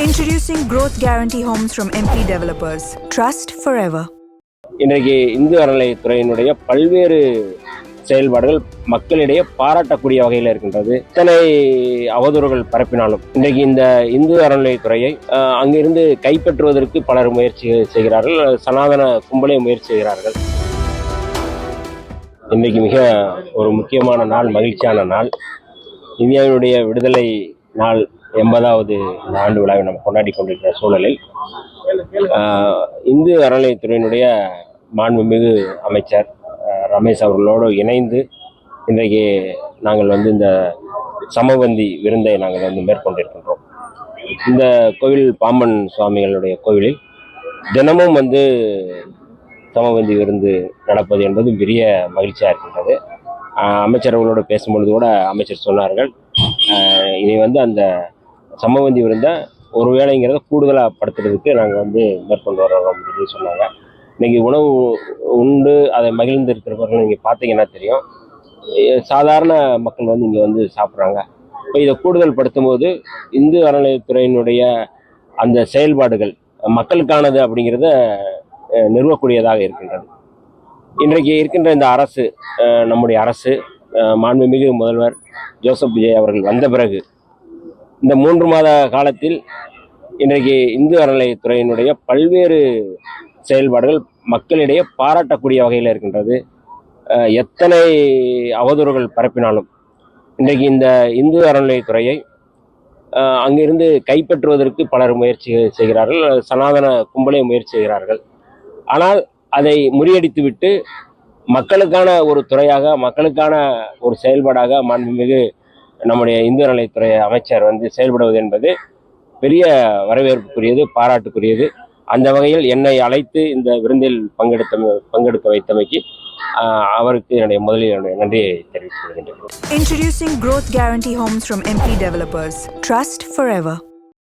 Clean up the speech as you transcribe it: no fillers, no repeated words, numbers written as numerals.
Introducing Growth Guarantee Homes from MP Developers. Trust forever. இன்றைக்கு இந்து அறநிலையத்துறையினுடைய பல்வேறு செயல்பாடுகள் மக்களிடையே பாராட்டக்கூடிய வகையில் இருக்கின்றது. இத்தனை அவதூறுகள் பரப்பினாலும் இன்றைக்கு இந்த இந்து அறநிலையத்துறையை அங்கிருந்து கைப்பற்றுவதற்கு பலர் முயற்சி செய்கிறார்கள். சனாதன கும்பலே முயற்சி செய்கிறார்கள். இன்றைக்கு மிக ஒரு முக்கியமான நாள், மகிழ்ச்சியான நாள். இந்தியாவினுடைய விடுதலை நாள் 80வது ஆண்டு விழாவை நம்ம கொண்டாடி கொண்டிருக்கிற சூழலில் இந்து அறநிலையத்துறையினுடைய மாண்புமிகு அமைச்சர் ரமேஷ் அவர்களோடு இணைந்து இன்றைக்கு நாங்கள் இந்த சமபந்தி விருந்தை நாங்கள் மேற்கொண்டிருக்கின்றோம். இந்த கோவில் பாம்பன் சுவாமிகளுடைய கோவிலில் தினமும் சமபந்தி விருந்து நடப்பது என்பது பெரிய மகிழ்ச்சியாக இருக்கின்றது. அமைச்சர் அவர்களோடு பேசும்பொழுது கூட அமைச்சர் சொன்னார்கள், இனி அந்த சமபந்தி விருந்தை ஒரு வேளைங்கிறத கூடுதலாக படுத்துறதுக்கு நாங்கள் மேற்கொண்டு வரோம் அப்படின்னு சொன்னாங்க. இன்னைக்கு உணவு உண்டு அதை மகிழ்ந்து இருக்கிறவர்கள் நீங்கள் பார்த்தீங்கன்னா தெரியும். சாதாரண மக்கள் இங்கே சாப்பிட்றாங்க. இப்போ இதை கூடுதல் படுத்தும் போது இந்து அறநிலையத்துறையினுடைய அந்த செயல்பாடுகள் மக்களுக்கானது அப்படிங்கிறத நிறுவக்கூடியதாக இருக்கின்றது. இன்றைக்கு இருக்கின்ற இந்த அரசு, நம்முடைய அரசு, மாண்புமிகு முதல்வர் ஜோசப் விஜய் அவர்கள் வந்த பிறகு இந்த 3 மாத காலத்தில் இன்றைக்கு இந்து அறநிலையத்துறையினுடைய பல்வேறு செயல்பாடுகள் மக்களிடையே பாராட்டக்கூடிய வகையில் இருக்கின்றது. எத்தனை அவதூறுகள் பரப்பினாலும் இன்றைக்கு இந்த இந்து அறநிலையத்துறையை அங்கிருந்து கைப்பற்றுவதற்கு பலர் முயற்சி செய்கிறார்கள். சனாதன கும்பலே முயற்சி செய்கிறார்கள். ஆனால் அதை முறியடித்துவிட்டு மக்களுக்கான ஒரு துறையாக, மக்களுக்கான ஒரு செயல்பாடாக மாண்புமிகு நம்முடைய இந்து அறநிலையத்துறை அமைச்சர் செயல்படுவது என்பது பெரிய வரவேற்புக்குரியது, பாராட்டுக்குரியது. அந்த வகையில் என்னை அழைத்து இந்த விருந்தில் பங்கெடுக்க வைத்தமைக்கு அவருக்கு முதலில் நன்றியை தெரிவித்துக் கொள்கின்றேன். Introducing Growth Guarantee Homes from MP Developers. Trust forever.